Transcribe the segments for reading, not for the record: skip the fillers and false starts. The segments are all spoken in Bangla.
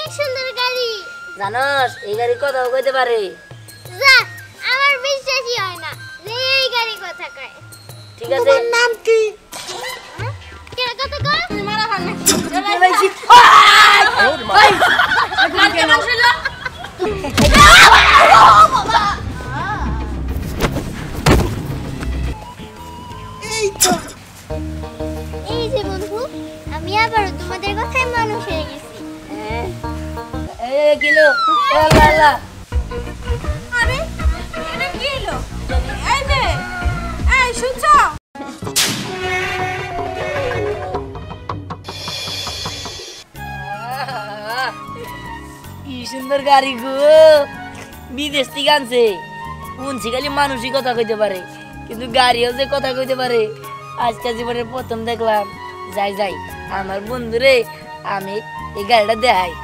অনেক সুন্দর গাড়ি। জানোস এই গাড়ি কথা কইতে পারে? যা, আমার বিশ্বাসই হয় না যে এই গাড়ি কথা কয়। ঠিক আছে, তোমার নাম কি? কে কথা কয়? তুমি মারা পার না এই তো এই যে বন্ধু, আমি আবারও তোমাদের কথায় মানুষ হয়ে গেছি। কিলো আল্লাহ আরে এটা কি হলো? এই নে, এই শুনছো? কি সুন্দর গাড়ি গো, বিদেশ থেকে আনছে। শুনছি খালি মানুষই কথা কইতে পারে, কিন্তু গাড়িও যে কথা কইতে পারে আজকে জীবনের প্রথম দেখলাম। যাই যাই আমার বন্ধুরে আমি এই গাড়িটা দেখাই।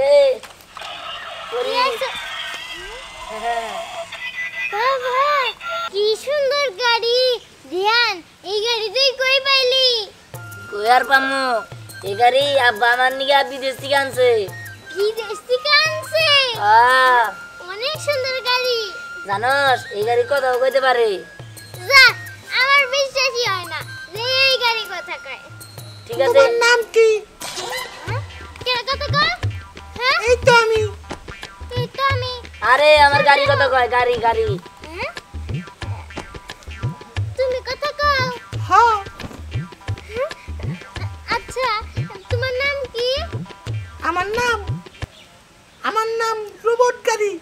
রে পরি, বাবা কি সুন্দর গাড়ি। ধ্যান, এই গাড়ি তুই কই পাইলি? কই আর পামু, এই গাড়ি আব্বা আমার নিকে বিদেশ থেকে আনছে। বিদেশ থেকে আনছে? অনেক সুন্দর গাড়ি। জানোস এই গাড়ি কথাও কইতে পারে? যা, আমার বিশ্বাসই হয় না যে এই গাড়ি কথা কয়। ঠিক আছে, তোমার নাম কি? কে কথা কয়? হ্যাঁ, এই তো আমি। এই তো আমি। আরে আমার গাড়ি কথা কয়, গাড়ি গাড়ি। হ্যাঁ? তুমি কথা কও? হ্যাঁ, আচ্ছা, তোমার নাম কি? আমার নাম রোবট গাড়ি।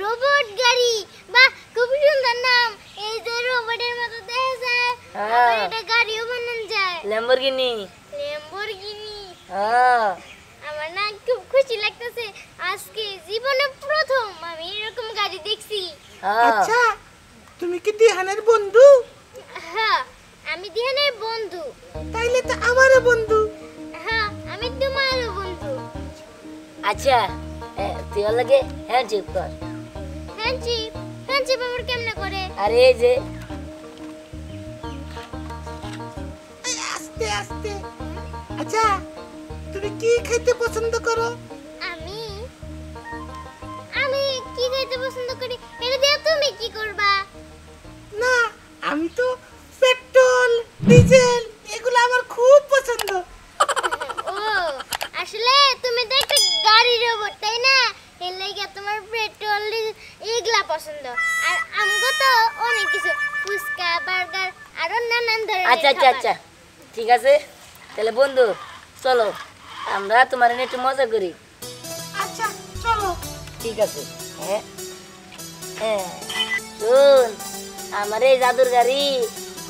রোবট গাড়ি? বাহ, খুব সুন্দর নাম। এই যে রোবটের মতো দেখা যায়, আবার এটা গাড়িও বানানো যায়। ল্যাম্বরগিনি। ল্যাম্বরগিনি? হ্যাঁ, আমার না খুব খুশি লাগতেছে। আজকে জীবনে প্রথম আমি এরকম গাড়ি দেখছি। আচ্ছা, তুমি কি দিহানের বন্ধু? হ্যাঁ, আমি দিহানের বন্ধু। তাইলে তো আমারও বন্ধু। হ্যাঁ, আমি তোমারও বন্ধু। আচ্ছা তুই ওর লাগে হ্যান্ডশেক কর। হ্যান্ডশেক? হ্যান্ডশেক আবার কেমনে করে? আরে এই যে এই আস্তে আস্তে। আচ্ছা, তুমি কি খেতে পছন্দ করো? আমি আমি কি খাইতে পছন্দ করি? এটা দিয়ে তুমি কি করবা? না, আমি তো পেট্রোল ডিজেল এগুলো আমার খুব পছন্দ। ও, আসলে তুমি তো একটা গাড়ি রোবট, তাই না? এর লাগি তোমার পেট্রোল এগুলা পছন্দ। আর আমগো তো অনেক কিছু, ফুচকা, বার্গার আরো নানান ধরনের। আচ্ছা আচ্ছা আচ্ছা ঠিক আছে, তাহলে বন্ধু চলো আমরা তোমার নিয়ে একটু মজা করি। আচ্ছা চলো। ঠিক আছে, হ্যাঁ হ্যাঁ শোন, আমার এই জাদুর গাড়ি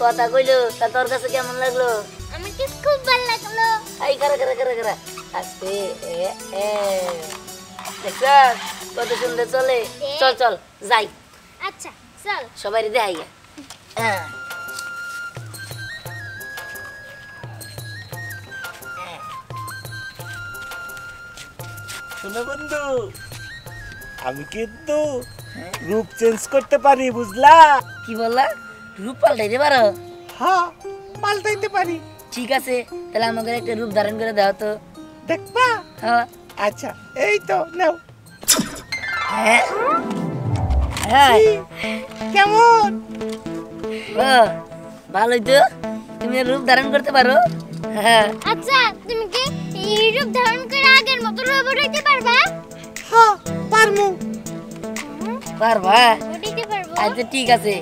কথা কইলো, তা তোর কাছে কেমন লাগলো? আমার কি খুব ভালো লাগলো। এই কারা কারা কারা কারা আস্তে দেখছ কত সুন্দর চলে। চল চল যাই, আচ্ছা চল। সবাই দেখাই। হ্যাঁ শোনো বন্ধু, আমি কিন্তু রূপ চেঞ্জ করতে পারি, বুঝলা? কি বললা? রূপ পাল্টাইতে পারো? হ্যাঁ, পাল্টাইতে পারি। ঠিক আছে, তাহলে আমাকে একটা রূপ ধারণ করে দাও তো। দেখবা? হ্যাঁ আচ্ছা, এই তো নাও। হ্যাঁ হ্যাঁ কেমন? ও ভালোই তো, তুমি রূপ ধারণ করতে পারো। হ্যাঁ আচ্ছা, তুমি কি এই রূপ ধারণ করে আগের মতো রোবট হইতে পারবা? হ্যাঁ, পারমু। পারবা? হইতে পারবো? আচ্ছা ঠিক আছে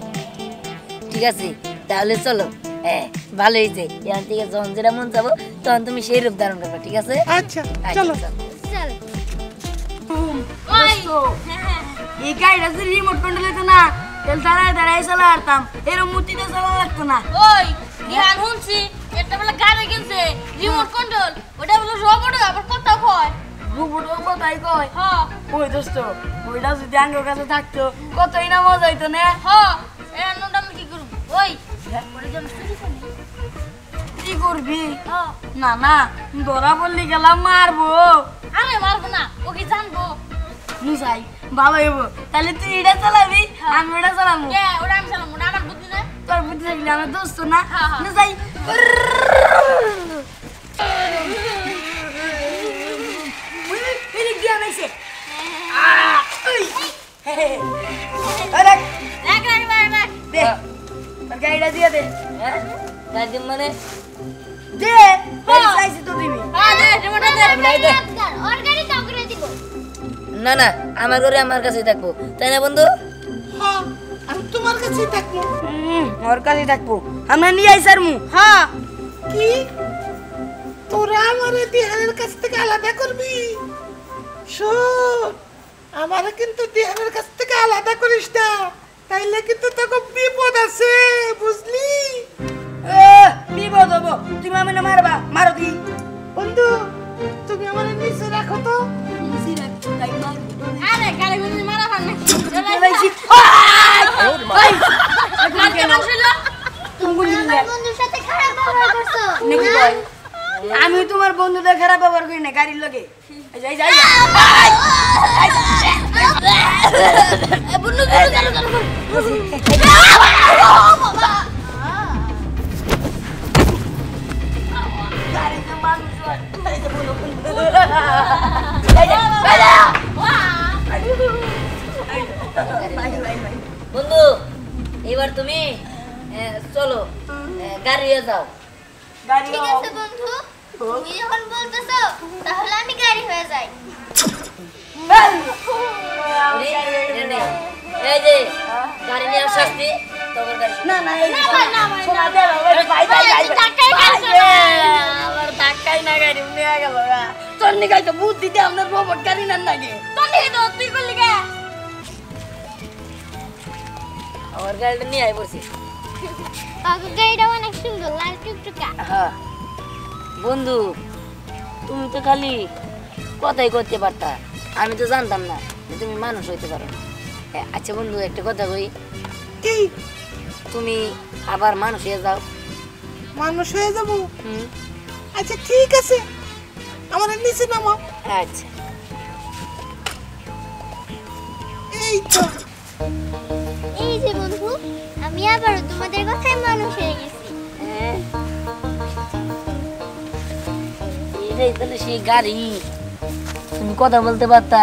ঠিক আছে, তাহলে চলো। হ্যাঁ ভালো হয়েছে, এখান থেকে যখন যেটা মন চাবো তখন তুমি সেই রূপ ধারণ করবে। ঠিক আছে, আচ্ছা চলো। চল। ওই এই গাড়িটা যদি রিমোট কন্ট্রোল হতো না, তাহলে দাঁড়ায় দাঁড়ায় চালাতাম, এরকম মূর্তিতে চালা লাগতো না। ওই জ্ঞান শুনছি একটা বেলা গাড়ি কিনছে রিমোট কন্ট্রোল, ওটা বলে রোবট আবার কথা কয়। রোবট কথাই কয়? হ্যাঁ। ওই দোস্ত, ওইটা যদি আঙ্গের কাছে থাকতো কতই না মজা হইতো না। হ্যাঁ, এর নোটা আমি কি করব? ওই ওটা যেন চুরি করি। কি করবি? না না, ধরা পড়লি গেলাম মারবো। আমি মারবো না, ও কি জানবো? মুসাই ভালো হইব। তাহলে তুই এটা চালাবি, আমি ওটা চালাবো। ওটা আমি চালাবো, ওটা আমার বুদ্ধি না। তোর বুদ্ধি মোটরসাইকেল আমার দোস্ত না না যাই জ্ঞান আছে গাড়িটা দিয়ে দে হ্যাঁ গাড়ি মানে দে চাইছি তো দিবি ওর গাড়ি কাউ করে দিব না না আমার ঘরে আমার কাছেই থাকবো তাই না বন্ধু হ্যাঁ আমি তোমার কাছেই থাকবো। ওর কাছে থাকবো আমরা নিয়ে আই স্যার মু হ্যাঁ কি তোরা আমার দিহানের কাছ থেকে আলাদা করবি? শোন, আমার কিন্তু দিহানের কাছ থেকে আলাদা করিস না, তাইলে কিন্তু তোকে বিপদ আছে, বুঝলি? বিপদ হবো তুমি আমি না মারবা মারো কি বন্ধু তুমি আমার নিচে রাখো তো। আরে গাড়ি গুলো মারা ভাঙ না বন্ধুর সাথে খারাপ ব্যবহার করছো নাকি বল আমি তোমার বন্ধুদের খারাপ ব্যবহার করি না গাড়ির লগে যাই যাই বন্ধু বন্ধু এবার তুমি চলো গাড়ি যাও গাড়ি ঠিক আছে বন্ধু তুমি যখন বলতেছো তাহলে আমি গাড়ি হয়ে যাই এই যে গাড়ি নিয়ে শাস্তি তোমার গাড়ি না না এই না ভাই না ভাই শোনা দে ভাই ভাই ভাই টাকাই খাইছো আমার টাকাই না গাড়ি নিয়ে গেল তোর নিকাই তো বুদ্ধি দে আপনার রোবট গাড়ি না লাগে তোর দিকে তো তুই করলি কে আমার গাড়িটা নিয়ে আই পড়ছি কাকু গাড়িটা অনেক সুন্দর লাল টুকটুকা হ্যাঁ বন্ধু তুমি তো খালি কথাই করতে পারতা, আমি তো জানতাম না যে তুমি মানুষ হইতে পারো। আচ্ছা বন্ধু একটা কথা কই, কি তুমি আবার মানুষ হয়ে যাও। মানুষ হয়ে যাবো? হুম আচ্ছা ঠিক আছে, আমার নিচে নামো। আচ্ছা এই তো এই যে বন্ধু আমি আবারও তোমাদের কথায় মানুষ হয়ে গেছি হ্যাঁ এইটাই তাহলে সেই গাড়ি, তুমি কথা বলতে পারতা।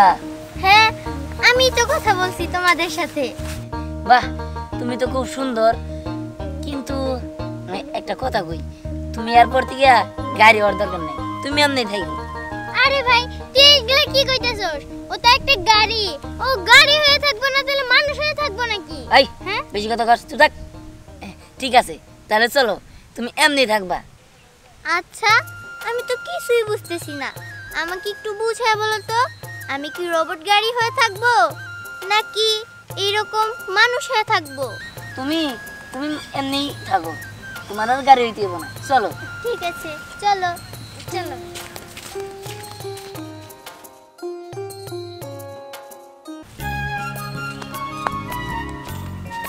হ্যাঁ আমি তো কথা বলছি তোমাদের সাথে বাহ তুমি তো খুব সুন্দর, কিন্তু একটা কথা কই, তুমি এয়ারপোর্ট থেকে গাড়ি হওয়ার দরকার নেই, তুমি এমনি থাকো। আরে ভাই তুই এগুলা কি কইতাছস? ও তো একটা গাড়ি, ও গাড়ি হয়ে থাকবো না তাহলে মানুষ হয়ে থাকবো নাকি? এই হ্যাঁ বেশি কথা কর, তুই থাক। ঠিক আছে তাহলে চলো তুমি এমনি থাকবা। আচ্ছা আমি তো কিছুই বুঝতেছি না, আমাকে একটু বুঝায় বলো তো, আমি কি রোবট গাড়ি হয়ে থাকবো নাকি এইরকম মানুষ হয়ে থাকবো? তুমি তুমি এমনি থাকো, তোমার আর গাড়ি হইতে হবে না, চলো। ঠিক আছে চলো চলো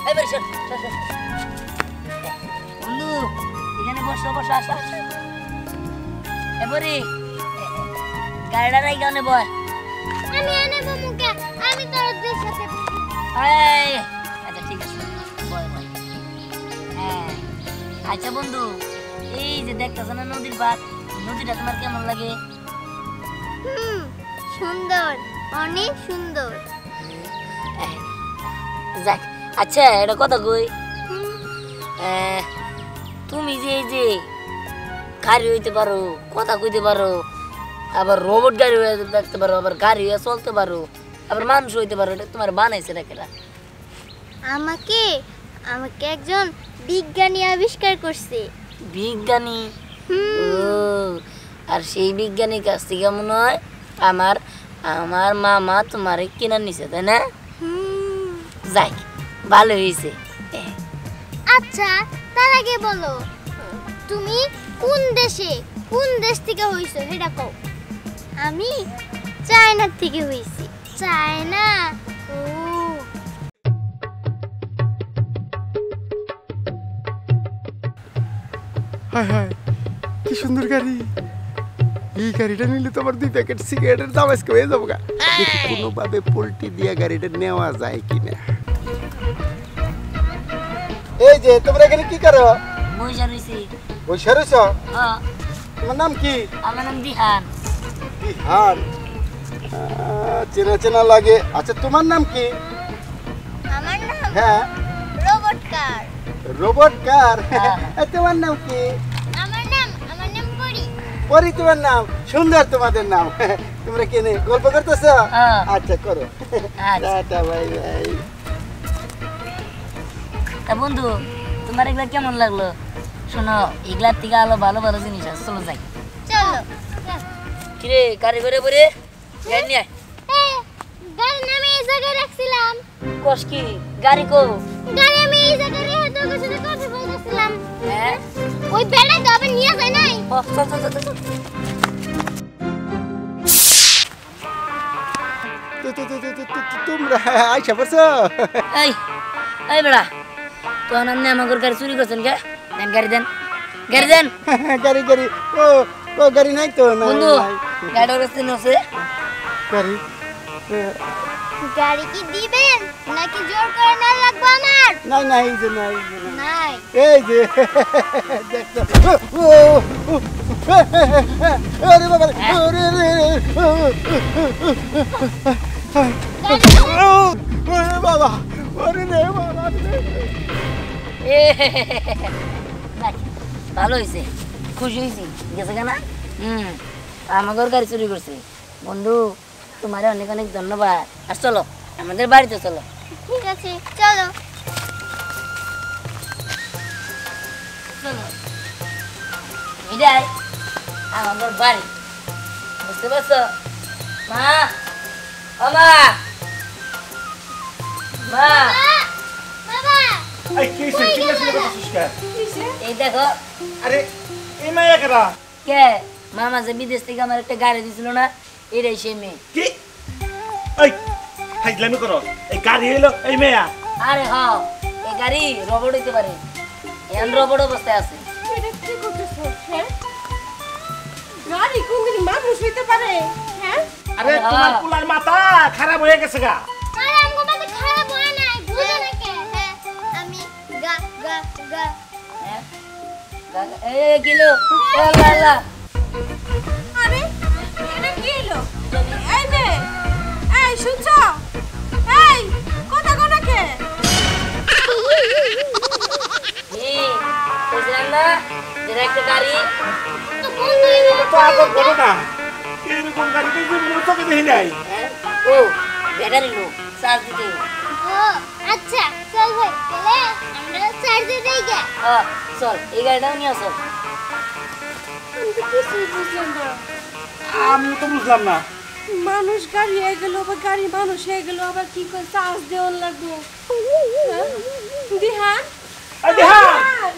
এবারে শোন বন্ধু, এখানে বসো বসো, আসো এবারে গাড়িটা রাই গানে বয়। আমি এনে মুখে আমি তোর দুই সাথে আচ্ছা ঠিক আছে বয় বয়। হ্যাঁ আচ্ছা বন্ধু, এই যে দেখতেছ না নদীর পাড়, নদীটা তোমার কেমন লাগে? সুন্দর, অনেক সুন্দর। যাক আচ্ছা এটা কথা কই, তুমি যে এই যে গাড়ি হইতে পারো, কথা কইতে পারো, আবার রোবট গাড়ি হয়ে দেখতে পারো, আবার গাড়ি হয়ে চলতে পারো, আবার মানুষ হইতে পারো, এটা তোমার বানাইছে রাখেরা? আমাকে আমাকে একজন বিজ্ঞানী আবিষ্কার করছে। বিজ্ঞানী? হুম। ও, আর সেই বিজ্ঞানীর কাছ থেকে মনে হয় আমার আমার মামা তোমারে কিনা নিছে, তাই না? হুম। যাই ভালো হয়েছে। আচ্ছা তার আগে বলো তুমি কোন দেশ থেকে হইছো সেটা কও। আমি চায়না থেকে হইছি। চায়না? ও হায় হায় কি সুন্দর গাড়ি, এই গাড়িটা নিলে তো আমার 2 প্যাকেট সিগারেটের দাম আজকে হয়ে যাবো গা। দেখি কোনোভাবে পোল্ট্রি দিয়ে গাড়িটা নেওয়া যায় কিনা। এই যে তোমরা এখানে কি করো? বইসা রইছি। বসে রয়েছ? হ্যাঁ, তোমার নাম কি? আমার নাম দিহান। দিহান, চেনা চেনা লাগে। আচ্ছা তোমার নাম কি? আমার নাম হ্যাঁ, রোবট কার। রোবট কার। হ্যাঁ। তোমার নাম কি? আমার নাম পরি। পরি তোমার নাম। সুন্দর তোমাদের নাম। তোমরা কেনে গল্প করতেছ? হ্যাঁ। আচ্ছা করো। আচ্ছা। Tata, bye bye. তা বন্ধু, তোমার এগুলা কেমন লাগলো? শোনো, এগুলার থেকে আলো ভালো ভালো জিনিস আছে, চলো যাই। চলো। কিরে গাড়ি করে পরে গাড়ি নিয়ে আয়। গাড়ি আমি এই জায়গায় রাখছিলাম। কস কি গাড়ি কো? গাড়ি আমি এই জায়গায় রেখে তোর সাথে কথা বলতেছিলাম। হ্যাঁ, ওই বেড়া তো আবার নিয়ে যায় নাই। ও, চল চল চল চল। তোমরা আইসা পড়ছো? এই এই বেড়া, তোর নাম আমাকে গাড়ি চুরি করছেন কে? দেন গাড়ি দেন, গাড়ি দেন। গাড়ি গাড়ি, ও ও গাড়ি নাই তো। নাই, বন্ধু নাই। গাড়ি রাস্তা নছে। গাড়ি গাড়ি কি দিবেন নাকি জোর করে না লাগবে আমার? নাই নাই, এই যে নাই, এই যে নাই। নাই। এই যে দেখছো? আরে বাবা রে, ওরে রে, ওরে বাবা, ওরে রে বাবা রে। এ, যাক, ভালো হয়েছে, খুশি হয়েছি। গেছে কেনা আমাকে গাড়ি চুরি করছে। বন্ধু তোমার অনেক অনেক ধন্যবাদ। আর চলো আমাদের বাড়িতে চলো। ঠিক আছে চলো। চলো, এটাই আমাদের বাড়ি, বুঝতে পারছো? মা, ও মা, মা, বাবা এই কি হইছে? কি হইছে বলছিস কে? এই দেখো। আরে এই মাইয়া কেডা? কে? মামা যে বিদেশ থেকে আমার একটা গাড়ি দিছিল না, এটাই সে মেয়ে। কি? এই হাইজলামি করো। এই গাড়ি হইলো এই মেয়া। আরে হ্যাঁ, এই গাড়ি রবট হইতে পারে, এখন রবট অবস্থায় আছে। এটা কি করতেছো? হ্যাঁ, গাড়ি কোনদিন মানুষ হইতে পারে? হ্যাঁ, আরে আরে তোমার হ্যাঁ। পুলার মাথা খারাপ হয়ে গেছে গা। আরে আমগো মাথা খারাপ হয় নাই, বুঝো না কে? হ্যাঁ আমি গা গা গা। হ্যাঁ? এই কিলো, আল্লাহ আল্লাহ। আরে এটা কি হলো? এই মেয়ে, এই শুনছো? এই কথা কোনা কে? এই, বুঝলাম না, যেটা একটা গাড়ি। তো বন্ধু এটা তো আগর বলো না। এরকম গাড়ি তো জীবনে চোখে দেখি নাই। হ্যাঁ? ও ব্যাটারি লো, চার্জ দিতে। ও আচ্ছা চল ভাই তাহলে আমরা চার্জে দেই গে। চল এই গাড়িটাও নিয়ে আসো। আমি তো কিছুই বুঝলাম না। আমি তো বুঝলাম না। মানুষ গাড়ি হয়ে গেল, আবার গাড়ি মানুষ হয়ে গেল, আবার কি করে চার্জ দেওয়ার লাগবে? হ্যাঁ? দিহান, এই দেহা দিহান!